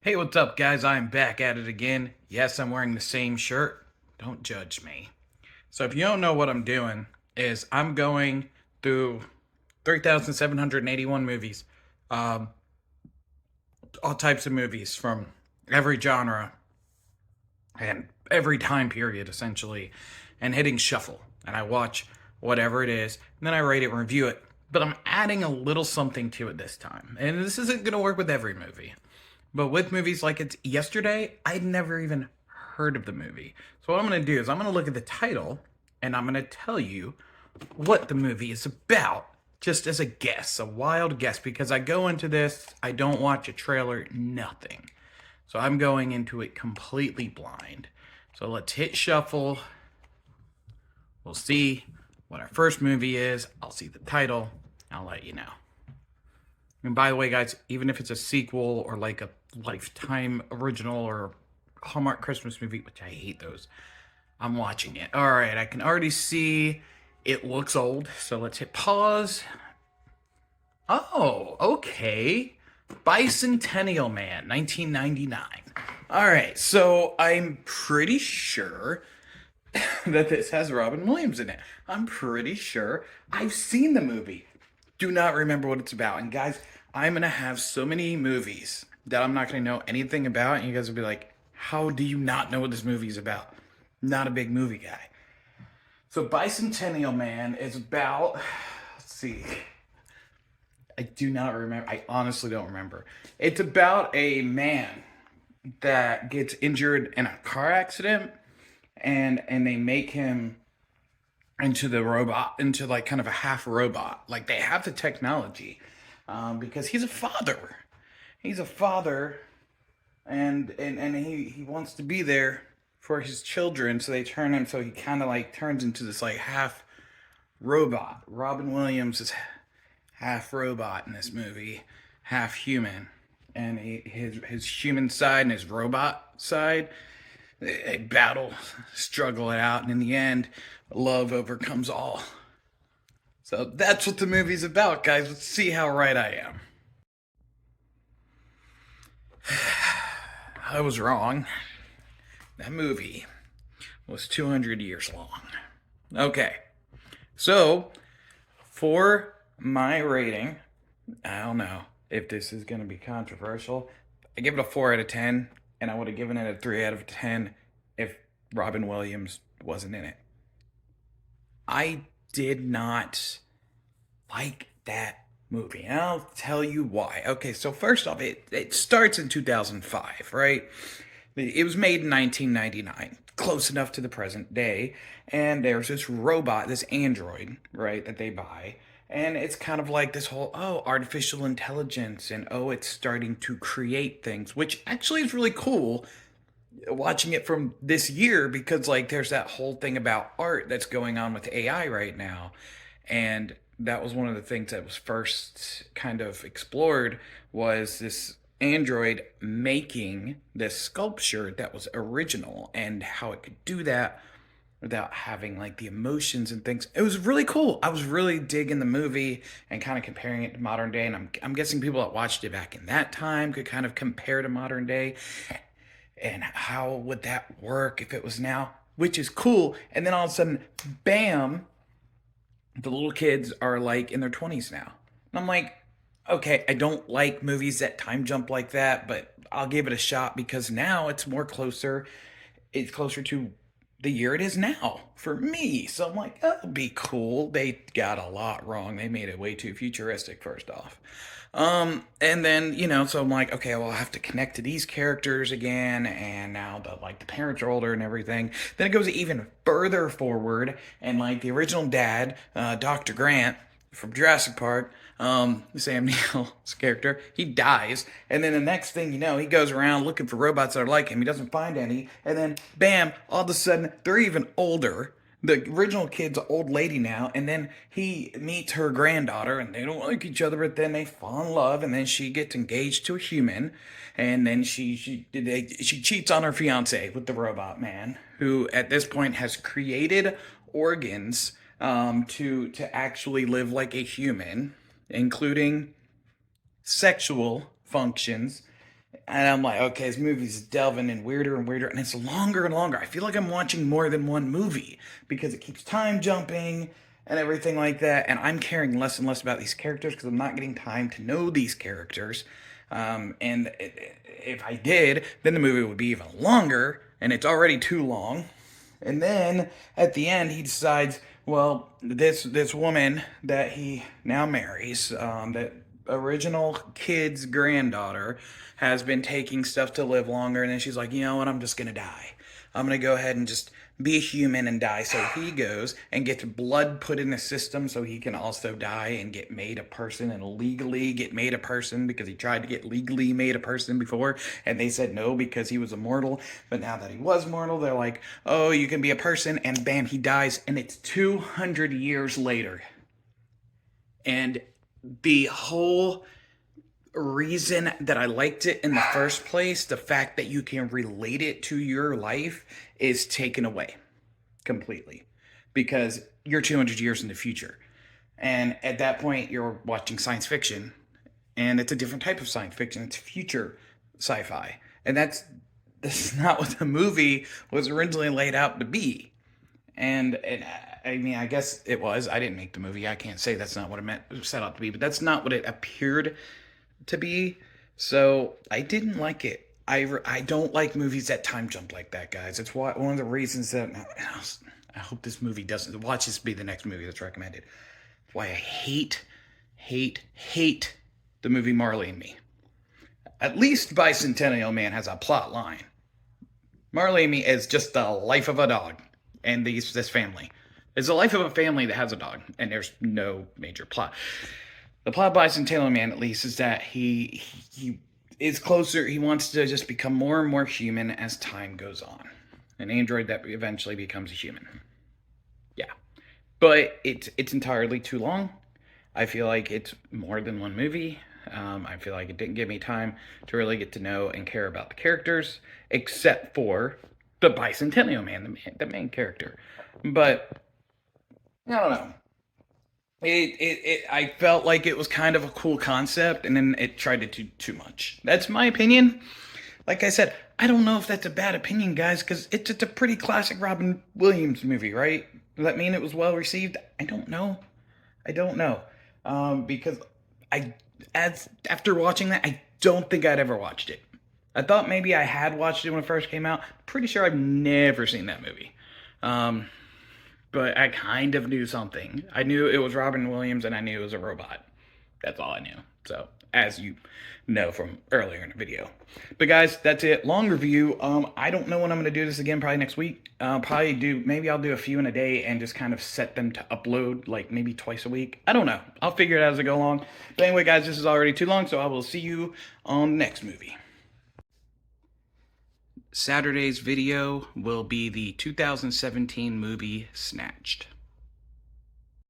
Hey, what's up, guys? I'm back at it again. Yes, I'm wearing the same shirt. Don't judge me. So, if you don't know what I'm doing, is I'm going through 3,781 movies, um, all types of movies from every genre and every time period, essentially, and hitting shuffle. And I watch whatever it is, and then I rate it and review it. But I'm adding a little something to it this time. And this isn't going to work with every movie. But with movies like it's yesterday, I'd never even heard of the movie. So what I'm going to do is I'm going to look at the title and I'm going to tell you what the movie is about, just as a guess, a wild guess, because I go into this, I don't watch a trailer, nothing. So I'm going into it completely blind. So let's hit shuffle. We'll see what our first movie is. I'll see the title. I'll let you know. And by the way, guys, even if it's a sequel or like a Lifetime original or Hallmark Christmas movie, which I hate those, I'm watching it. All right, I can already see it looks old. So let's hit pause. Oh, okay. Bicentennial Man, 1999. All right, so I'm pretty sure that this has Robin Williams in it. I'm pretty sure I've seen the movie. Do not remember what it's about. And guys, I'm gonna have so many movies that I'm not gonna know anything about, and you guys will be like, "How do you not know what this movie is about?" Not a big movie guy. So Bicentennial Man is about. Let's see. I do not remember. I honestly don't remember. It's about a man that gets injured in a car accident, and they make him into the robot, into like kind of a half robot. Like they have the technology, because he's a father. He's a father, and he wants to be there for his children. So they turn him. So he kind of like turns into this like half robot. Robin Williams is half robot in this movie, half human, and his human side and his robot side, they battle, struggle it out, and in the end, love overcomes all. So that's what the movie's about, guys. Let's see how right I am. I was wrong. That movie was 200 years long. Okay, so for my rating, I don't know if this is going to be controversial. I give it a 4 out of 10, and I would have given it a 3 out of 10 if Robin Williams wasn't in it. I did not like that movie, and I'll tell you why. Okay, so first off, it starts in 2005, right? It was made in 1999, close enough to the present day, and there's this robot, this android, right, that they buy. And it's kind of like this whole, oh, artificial intelligence, and oh, it's starting to create things, which actually is really cool watching it from this year because like there's that whole thing about art that's going on with AI right now. And that was one of the things that was first kind of explored, was this android making this sculpture that was original and how it could do that without having like the emotions and things. It was really cool. I was really digging the movie and kind of comparing it to modern day, and I'm guessing people that watched it back in that time could kind of compare to modern day, and how would that work if it was now, which is cool. And then all of a sudden, bam, the little kids are like in their 20s now. And I'm like, okay, I don't like movies that time jump like that, but I'll give it a shot because now it's closer to the year it is now for me. So I'm like, that'll be cool. They got a lot wrong. They made it way too futuristic, first off. And then, so I'm like, okay, well, I'll have to connect to these characters again, and now the parents are older and everything. Then it goes even further forward, and like the original dad, Dr. Grant from Jurassic Park, Sam Neill's character, he dies, and then the next thing you know, he goes around looking for robots that are like him. He doesn't find any, and then bam, all of a sudden they're even older. The original kid's an old lady now, and then he meets her granddaughter, and they don't like each other, but then they fall in love, and then she gets engaged to a human, and then she cheats on her fiance with the robot man, who at this point has created organs, to actually live like a human, including sexual functions, And I'm like, okay, this movie's delving in weirder and weirder, and it's longer and longer. I feel like I'm watching more than one movie because it keeps time jumping and everything like that. And I'm caring less and less about these characters because I'm not getting time to know these characters. If I did, then the movie would be even longer, and it's already too long. And then at the end, he decides, well, this woman that he now marries, that original kid's granddaughter, has been taking stuff to live longer. And then she's like, you know what? I'm just gonna die. I'm gonna go ahead and just be a human and die. So he goes and gets blood put in the system so he can also die and get made a person and legally get made a person because he tried to get legally made a person before and they said no because he was immortal. But now that he was mortal, they're like, oh, you can be a person, and bam, he dies. And it's 200 years later. And the whole reason that I liked it in the first place, the fact that you can relate it to your life, is taken away completely because you're 200 years in the future. And at that point, you're watching science fiction, and it's a different type of science fiction. It's future sci-fi, and that's not what the movie was originally laid out to be. And I mean, I guess it was. I didn't make the movie. I can't say that's not what it meant set out to be, but that's not what it appeared to be. So I didn't like it. I don't like movies that time jump like that, guys. It's one of the reasons that I hope this movie doesn't watch this be the next movie that's recommended. It's why I hate the movie Marley and Me. At least Bicentennial Man has a plot line. Marley and Me is just the life of a dog and this family. It's the life of a family that has a dog, and there's no major plot. The plot of Bicentennial Man, at least, is that he is closer. He wants to just become more and more human as time goes on. An android that eventually becomes a human. Yeah, but it's entirely too long. I feel like it's more than one movie. I feel like it didn't give me time to really get to know and care about the characters, except for the Bicentennial Man, the main character. But I don't know. I felt like it was kind of a cool concept, and then it tried to do too much. That's my opinion. Like I said, I don't know if that's a bad opinion, guys, because it's a pretty classic Robin Williams movie, right? Does that mean it was well received? I don't know. I don't know. Because I, as after watching that, I don't think I'd ever watched it. I thought maybe I had watched it when it first came out. Pretty sure I've never seen that movie. Um, but I kind of knew something. I knew it was Robin Williams and I knew it was a robot. That's all I knew. So, as you know from earlier in the video. But guys, that's it. Long review. I don't know when I'm going to do this again, probably next week. Maybe I'll do a few in a day and just kind of set them to upload like maybe twice a week. I don't know. I'll figure it out as I go along. But anyway, guys, this is already too long, so I will see you on the next movie. Saturday's video will be the 2017 movie Snatched.